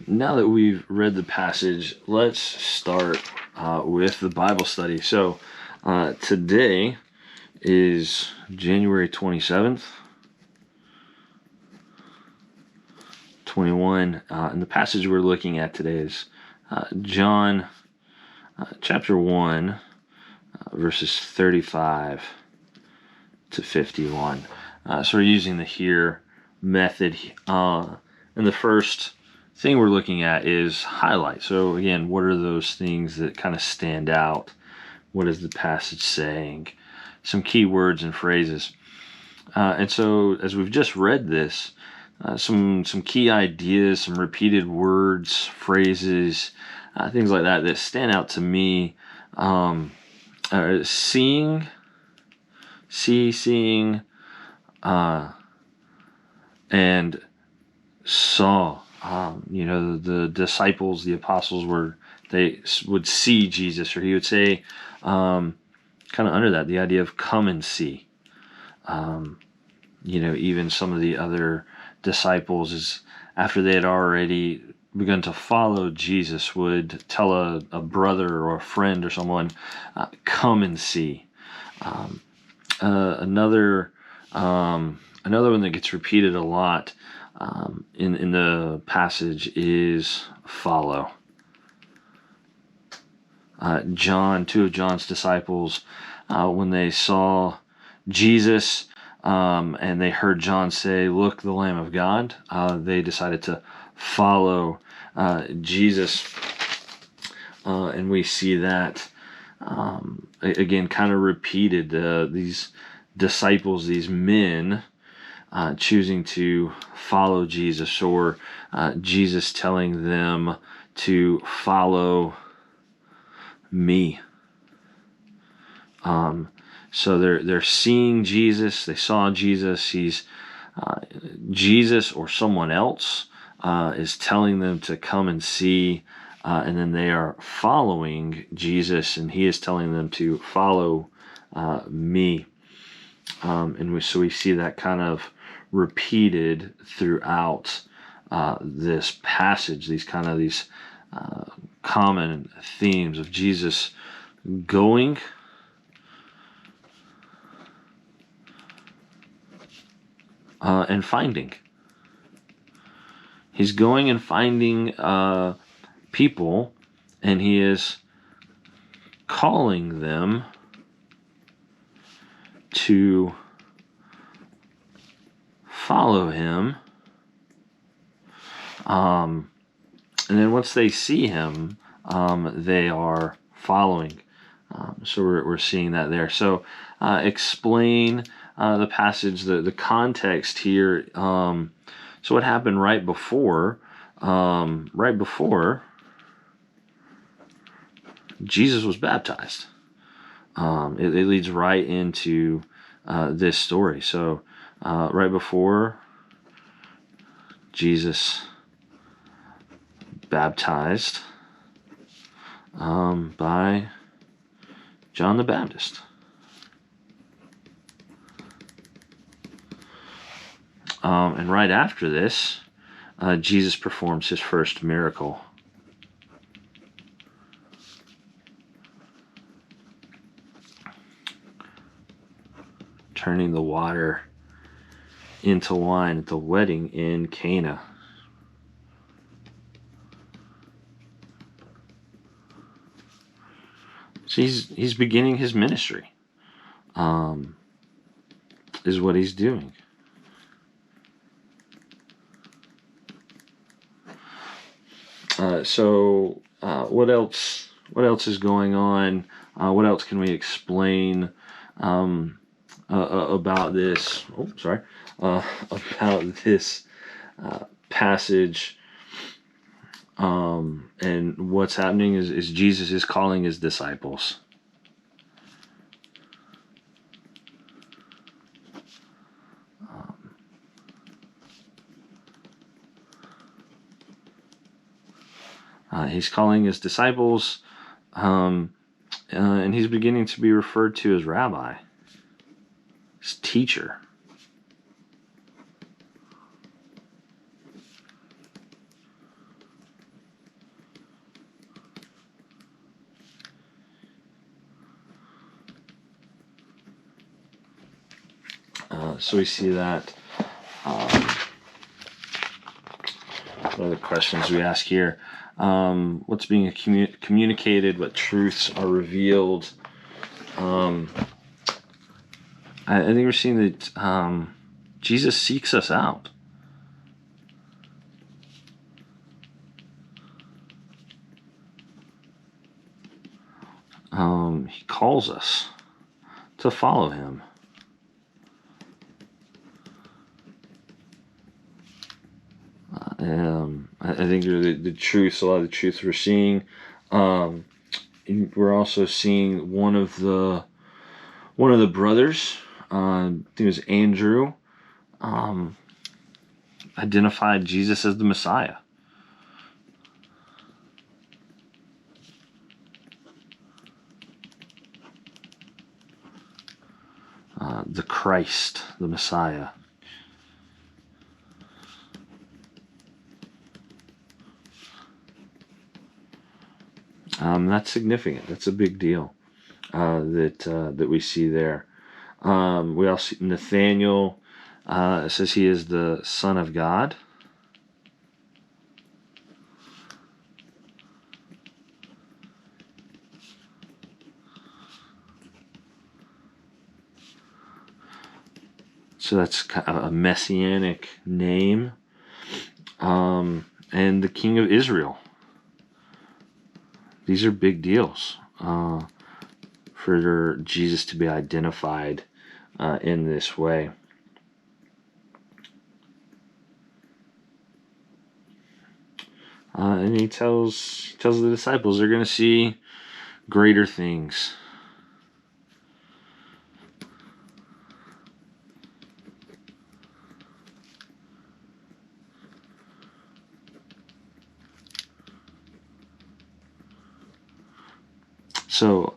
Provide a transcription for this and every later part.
Now that we've read the passage, let's start with the Bible study. So today is January 27th, 21, and the passage we're looking at today is John chapter 1, verses 35 to 51. So we're using the H.E.A.R method, and the first thing we're looking at is highlight. So again, what are those things that kind of stand out? What is the passage saying? Some key words and phrases. And so as we've just read this, some key ideas, some repeated words, phrases, things like that stand out to me. Seeing, and saw. The disciples, the apostles they would see Jesus, or he would say, kind of under that, the idea of come and see. Even some of the other disciples, is after they had already begun to follow Jesus, would tell a brother or a friend or someone, come and see. Another one that gets repeated a lot in the passage is follow. Two of John's disciples, when they saw Jesus and they heard John say, "Look, the Lamb of God," they decided to follow Jesus. And we see that again kind of repeated. These disciples, these men, choosing to follow Jesus, or Jesus telling them to follow me. So they're seeing Jesus. They saw Jesus. He's Jesus or someone else is telling them to come and see, and then they are following Jesus, and he is telling them to follow me. So we see that kind of repeated throughout this passage. These common themes of Jesus going and finding. He's going and finding people, and he is calling them to follow him. And then once they see him, they are following. So we're seeing that there. So explain the passage, the context here. So what happened right before Jesus was baptized? It leads right into this story. So right before Jesus baptized by John the Baptist. And right after this, Jesus performs his first miracle. Turning the water into wine at the wedding in Cana. So he's beginning his ministry, is what he's doing. So what else is going on? What else can we explain about this? About this passage. And what's happening is Jesus is calling his disciples. He's calling his disciples, and he's beginning to be referred to as rabbi, as teacher. So we see that. What are the questions we ask here? What's being communicated? What truths are revealed? I think we're seeing that Jesus seeks us out. He calls us to follow him. I think the truths, a lot of the truths we're seeing. We're also seeing one of the brothers. I think it was Andrew. Identified Jesus as the Messiah. The Christ, the Messiah. That's significant. That's a big deal that we see there. We also see Nathaniel. It says he is the Son of God. So that's kind of a messianic name. And the King of Israel. These are big deals for Jesus to be identified in this way. And he tells the disciples they're going to see greater things. So,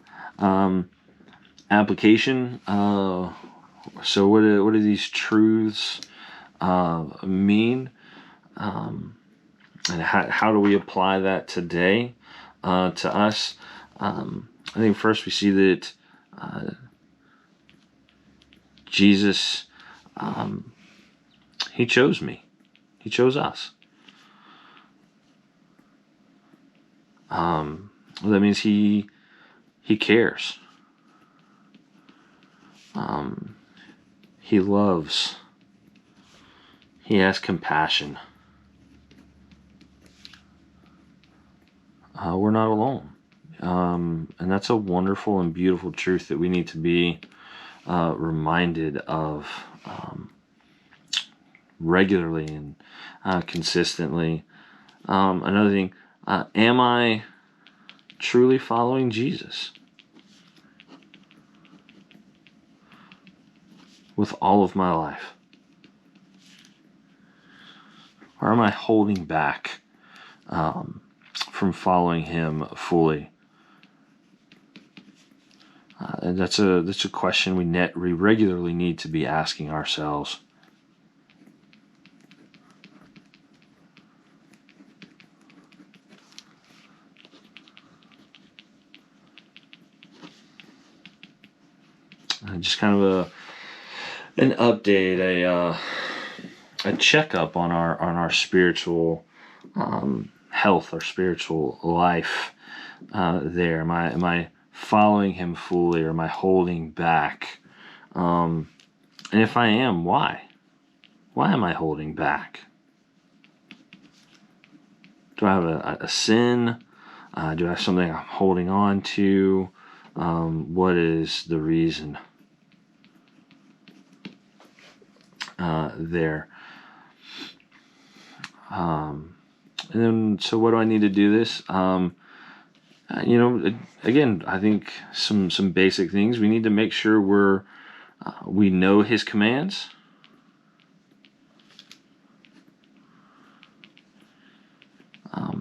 application. So what do these truths mean? And how do we apply that today to us? I think first we see that Jesus, he chose me. He chose us. Well, that means he cares. He loves. He has compassion. We're not alone. And that's a wonderful and beautiful truth that we need to be reminded of regularly and consistently. Another thing, am I truly following Jesus with all of my life? Or am I holding back from following him fully? And that's a question we regularly need to be asking ourselves. Just kind of an update, a checkup on our spiritual health, our spiritual life. There, am I following him fully, or am I holding back? And if I am, why? Why am I holding back? Do I have a sin? Do I have something I'm holding on to? What is the reason there? And then, so what do I need to do this? Again, I think some basic things. We need to make sure we know his commands.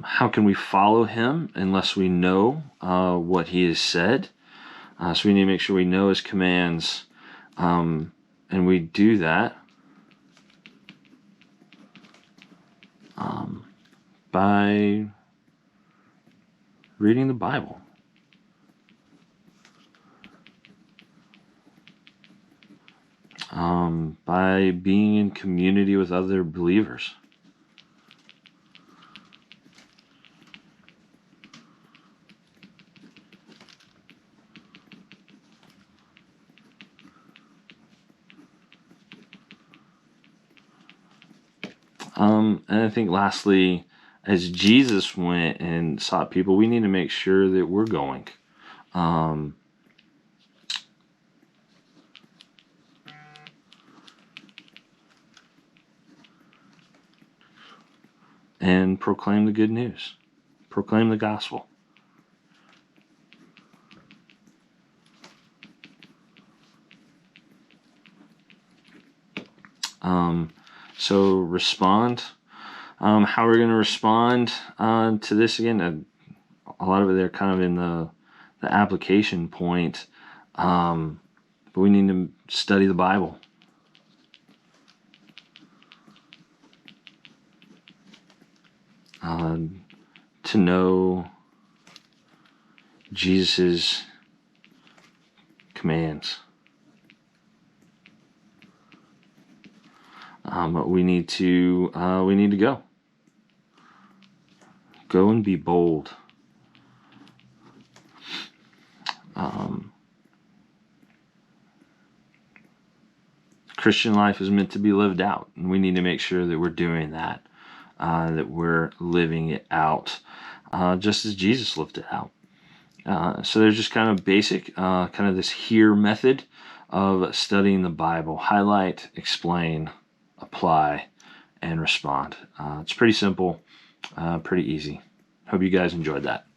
How can we follow him unless we know what he has said? So we need to make sure we know his commands, and we do that by reading the Bible. by being in community with other believers. And I think lastly, as Jesus went and sought people, we need to make sure that we're going. And proclaim the good news. Proclaim the gospel. So respond. How we're going to respond to this again? A lot of it there kind of in the application point. But we need to study the Bible. To know Jesus' commands. We need to go and be bold. Christian life is meant to be lived out, and we need to make sure that we're doing that, that we're living it out, just as Jesus lived it out. So there's just kind of basic, kind of this H.E.A.R method of studying the Bible: highlight, explain, apply, and respond. It's pretty simple, pretty easy. Hope you guys enjoyed that.